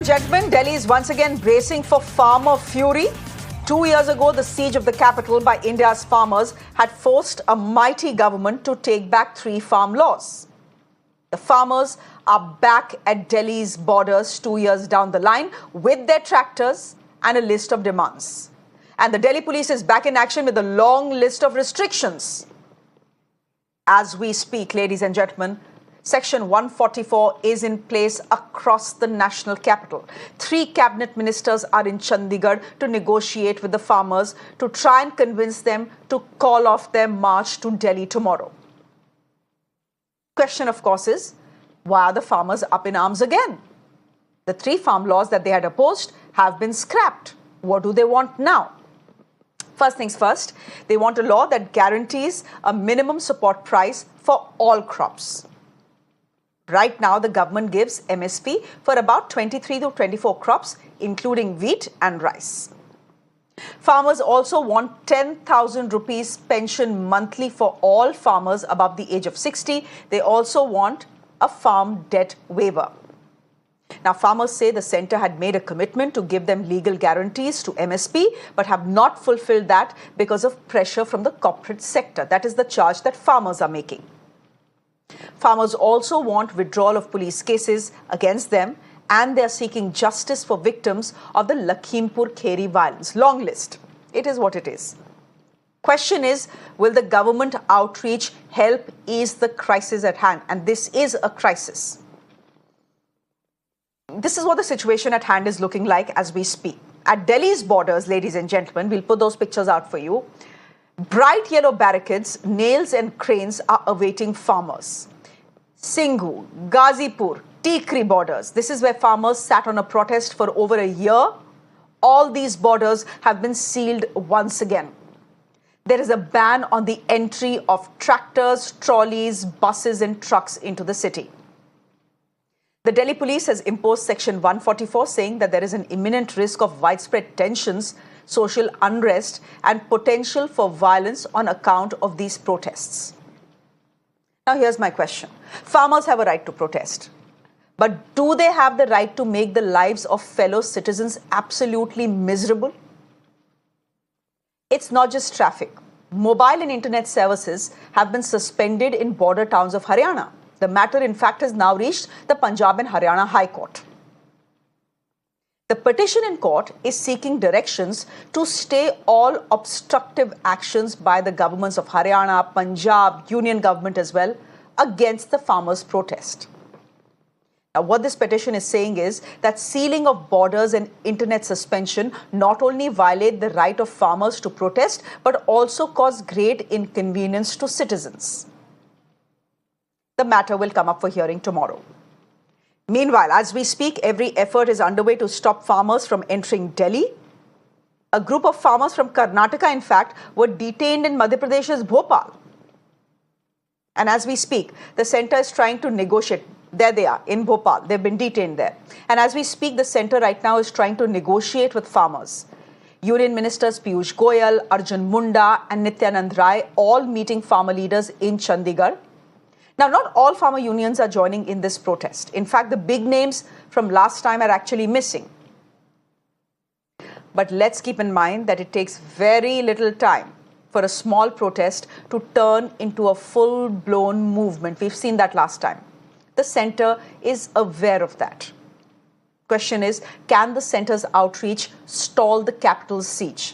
Gentlemen, Delhi is once again bracing for farmer fury. 2 years ago, the siege of the capital by India's farmers had forced a mighty government to take back 3 farm laws. The farmers are back at Delhi's borders 2 years down the line with their tractors and a list of demands. And the Delhi police is back in action with a long list of restrictions. As we speak, ladies and gentlemen, Section 144 is in place across the national capital. 3 cabinet ministers are in Chandigarh to negotiate with the farmers to try and convince them to call off their march to Delhi tomorrow. Question, of course, is why are the farmers up in arms again? The 3 farm laws that they had opposed have been scrapped. What do they want now? First things first, they want a law that guarantees a minimum support price for all crops. Right now, the government gives MSP for about 23 to 24 crops, including wheat and rice. Farmers also want 10,000 rupees pension monthly for all farmers above the age of 60. They also want a farm debt waiver. Now, farmers say the centre had made a commitment to give them legal guarantees to MSP, but have not fulfilled that because of pressure from the corporate sector. That is the charge that farmers are making. Farmers also want withdrawal of police cases against them, and they are seeking justice for victims of the Lakhimpur Kheri violence. Long list. It is what it is. Question is, will the government outreach help ease the crisis at hand? And this is a crisis. This is what the situation at hand is looking like as we speak. At Delhi's borders, ladies and gentlemen, we'll put those pictures out for you. Bright yellow barricades, nails and cranes are awaiting farmers. Singhu, Ghazipur, Tikri borders. This is where farmers sat on a protest for over a year. All these borders have been sealed once again. There is a ban on the entry of tractors, trolleys, buses and trucks into the city. The Delhi police has imposed Section 144, saying that there is an imminent risk of widespread tensions, social unrest and potential for violence on account of these protests. Now, here's my question. Farmers have a right to protest. But do they have the right to make the lives of fellow citizens absolutely miserable? It's not just traffic. Mobile and internet services have been suspended in border towns of Haryana. The matter, in fact, has now reached the Punjab and Haryana High Court. The petition in court is seeking directions to stay all obstructive actions by the governments of Haryana, Punjab, Union government as well, against the farmers' protest. Now, what this petition is saying is that sealing of borders and internet suspension not only violate the right of farmers to protest, but also cause great inconvenience to citizens. The matter will come up for hearing tomorrow. Meanwhile, as we speak, every effort is underway to stop farmers from entering Delhi. A group of farmers from Karnataka, in fact, were detained in Madhya Pradesh's Bhopal. And as we speak, the centre is trying to negotiate. There they are, in Bhopal. They've been detained there. And as we speak, the centre right now is trying to negotiate with farmers. Union Ministers Piyush Goyal, Arjun Munda and Nityanand Rai all meeting farmer leaders in Chandigarh. Now, not all farmer unions are joining in this protest. In fact, the big names from last time are actually missing. But let's keep in mind that it takes very little time for a small protest to turn into a full-blown movement. We've seen that last time. The centre is aware of that. Question is, can the centre's outreach stall the capital's siege?